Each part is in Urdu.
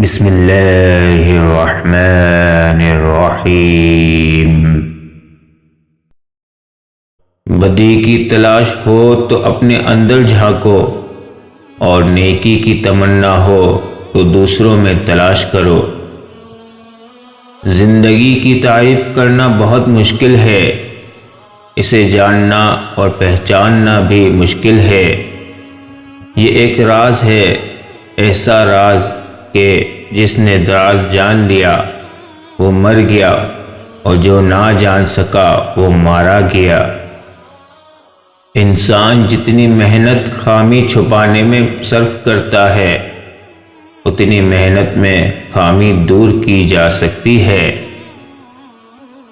بسم اللہ الرحمن الرحیم۔ بدی کی تلاش ہو تو اپنے اندر جھانکو، اور نیکی کی تمنا ہو تو دوسروں میں تلاش کرو۔ زندگی کی تعریف کرنا بہت مشکل ہے، اسے جاننا اور پہچاننا بھی مشکل ہے۔ یہ ایک راز ہے، ایسا راز کہ جس نے راز جان لیا وہ مر گیا، اور جو نہ جان سکا وہ مارا گیا۔ انسان جتنی محنت خامی چھپانے میں صرف کرتا ہے، اتنی محنت میں خامی دور کی جا سکتی ہے۔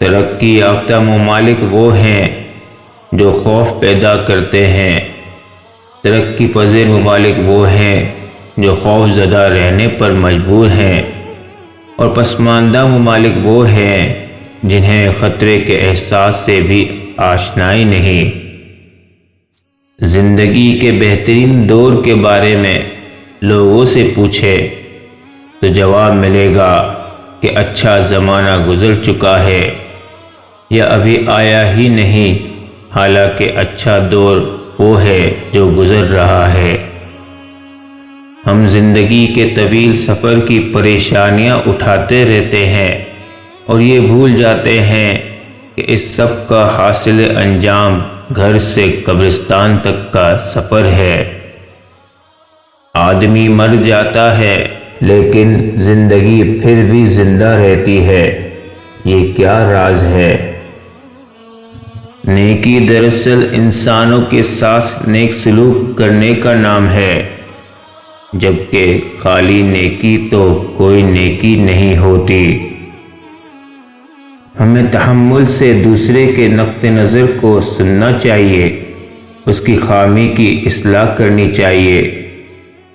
ترقی یافتہ ممالک وہ ہیں جو خوف پیدا کرتے ہیں، ترقی پذیر ممالک وہ ہیں جو خوف زدہ رہنے پر مجبور ہیں، اور پسماندہ ممالک وہ ہیں جنہیں خطرے کے احساس سے بھی آشنائی نہیں۔ زندگی کے بہترین دور کے بارے میں لوگوں سے پوچھے تو جواب ملے گا کہ اچھا زمانہ گزر چکا ہے یا ابھی آیا ہی نہیں، حالانکہ اچھا دور وہ ہے جو گزر رہا ہے۔ ہم زندگی کے طویل سفر کی پریشانیاں اٹھاتے رہتے ہیں اور یہ بھول جاتے ہیں کہ اس سب کا حاصل انجام گھر سے قبرستان تک کا سفر ہے۔ آدمی مر جاتا ہے لیکن زندگی پھر بھی زندہ رہتی ہے، یہ کیا راز ہے؟ نیکی دراصل انسانوں کے ساتھ نیک سلوک کرنے کا نام ہے، جبکہ خالی نیکی تو کوئی نیکی نہیں ہوتی۔ ہمیں تحمل سے دوسرے کے نقطہ نظر کو سننا چاہیے، اس کی خامی کی اصلاح کرنی چاہیے،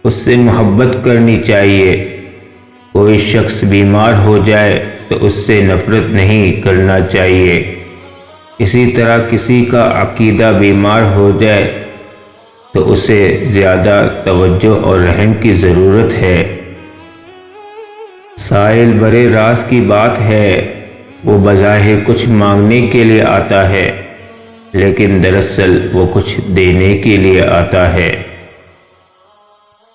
اس سے محبت کرنی چاہیے۔ کوئی شخص بیمار ہو جائے تو اس سے نفرت نہیں کرنا چاہیے۔ اسی طرح کسی کا عقیدہ بیمار ہو جائے تو اسے زیادہ توجہ اور رحم کی ضرورت ہے۔ سائل برے راز کی بات ہے، وہ بظاہر کچھ مانگنے کے لیے آتا ہے لیکن دراصل وہ کچھ دینے کے لیے آتا ہے۔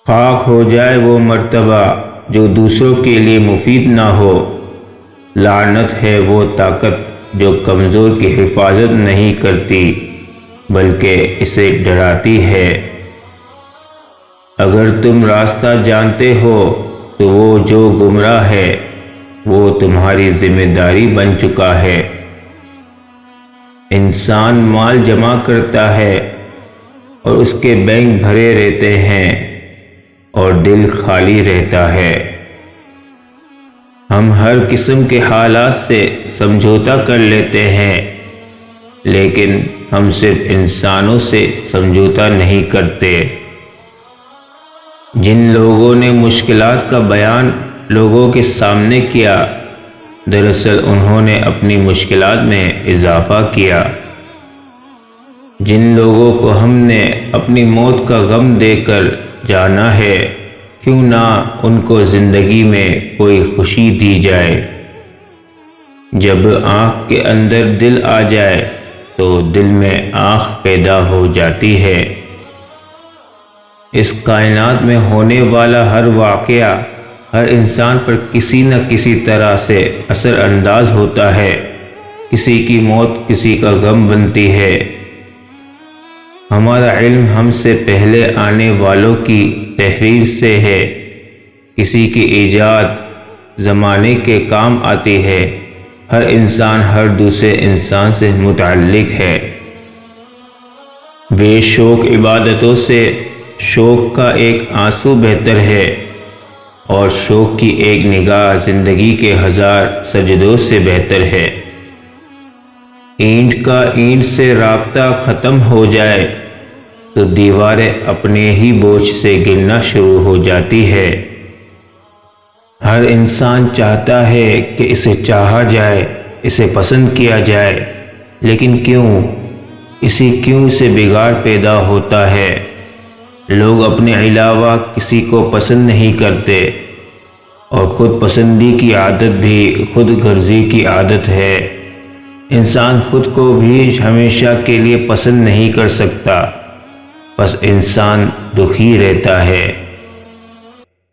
خاک ہو جائے وہ مرتبہ جو دوسروں کے لیے مفید نہ ہو، لعنت ہے وہ طاقت جو کمزور کی حفاظت نہیں کرتی بلکہ اسے ڈراتی ہے۔ اگر تم راستہ جانتے ہو تو وہ جو گمراہ ہے وہ تمہاری ذمہ داری بن چکا ہے۔ انسان مال جمع کرتا ہے اور اس کے بینک بھرے رہتے ہیں اور دل خالی رہتا ہے۔ ہم ہر قسم کے حالات سے سمجھوتا کر لیتے ہیں لیکن ہم صرف انسانوں سے سمجھوتا نہیں کرتے۔ جن لوگوں نے مشکلات کا بیان لوگوں کے سامنے کیا، دراصل انہوں نے اپنی مشکلات میں اضافہ کیا۔ جن لوگوں کو ہم نے اپنی موت کا غم دے کر جانا ہے، کیوں نہ ان کو زندگی میں کوئی خوشی دی جائے۔ جب آنکھ کے اندر دل آ جائے تو دل میں آنکھ پیدا ہو جاتی ہے۔ اس کائنات میں ہونے والا ہر واقعہ ہر انسان پر کسی نہ کسی طرح سے اثر انداز ہوتا ہے۔ کسی کی موت کسی کا غم بنتی ہے۔ ہمارا علم ہم سے پہلے آنے والوں کی تحریر سے ہے۔ کسی کی ایجاد زمانے کے کام آتی ہے۔ ہر انسان ہر دوسرے انسان سے متعلق ہے۔ بے شوق عبادتوں سے شوق کا ایک آنسو بہتر ہے، اور شوق کی ایک نگاہ زندگی کے 1000 سجدوں سے بہتر ہے۔ اینٹ کا اینٹ سے رابطہ ختم ہو جائے تو دیواریں اپنے ہی بوجھ سے گرنا شروع ہو جاتی ہے۔ ہر انسان چاہتا ہے کہ اسے چاہا جائے، اسے پسند کیا جائے، لیکن کیوں؟ اسی کیوں سے بگاڑ پیدا ہوتا ہے۔ لوگ اپنے علاوہ کسی کو پسند نہیں کرتے، خود پسندی کی عادت بھی خود غرضی کی عادت ہے۔ انسان خود کو بھی ہمیشہ کے لیے پسند نہیں کر سکتا، بس انسان دکھی رہتا ہے۔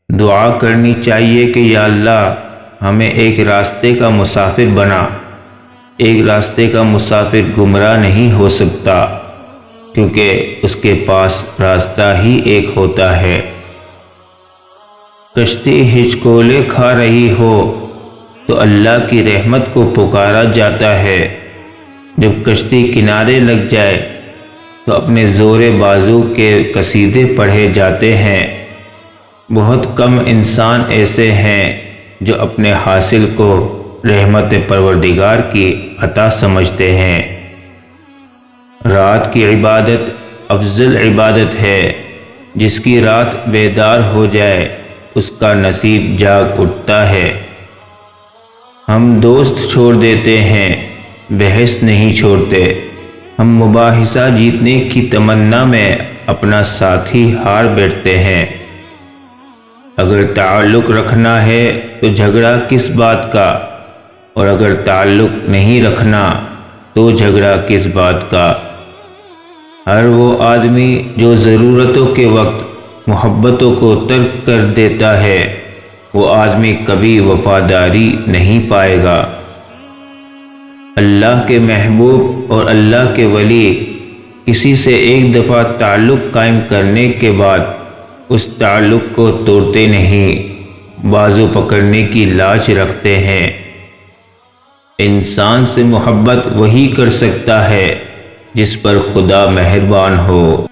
دعا کرنی چاہیے کہ یا اللہ ہمیں ایک راستے کا مسافر بنا۔ ایک راستے کا مسافر گمراہ نہیں ہو سکتا، کیونکہ اس کے پاس راستہ ہی ایک ہوتا ہے۔ کشتی ہچکولے کھا رہی ہو تو اللہ کی رحمت کو پکارا جاتا ہے۔ جب کشتی کنارے لگ جائے تو اپنے زور بازو کے قصیدے پڑھے جاتے ہیں۔ بہت کم انسان ایسے ہیں جو اپنے حاصل کو رحمت پروردگار کی عطا سمجھتے ہیں۔ رات کی عبادت افضل عبادت ہے۔ جس کی رات بیدار ہو جائے اس کا نصیب جاگ اٹھتا ہے۔ ہم دوست چھوڑ دیتے ہیں، بحث نہیں چھوڑتے۔ ہم مباحثہ جیتنے کی تمنا میں اپنا ساتھی ہار بیٹھتے ہیں۔ اگر تعلق رکھنا ہے تو جھگڑا کس بات کا، اور اگر تعلق نہیں رکھنا تو جھگڑا کس بات کا۔ ہر وہ آدمی جو ضرورتوں کے وقت محبتوں کو ترک کر دیتا ہے، وہ آدمی کبھی وفاداری نہیں پائے گا۔ اللہ کے محبوب اور اللہ کے ولی کسی سے ایک دفعہ تعلق قائم کرنے کے بعد اس تعلق کو توڑتے نہیں، بازو پکڑنے کی لاج رکھتے ہیں۔ انسان سے محبت وہی کر سکتا ہے جس پر خدا مہربان ہو۔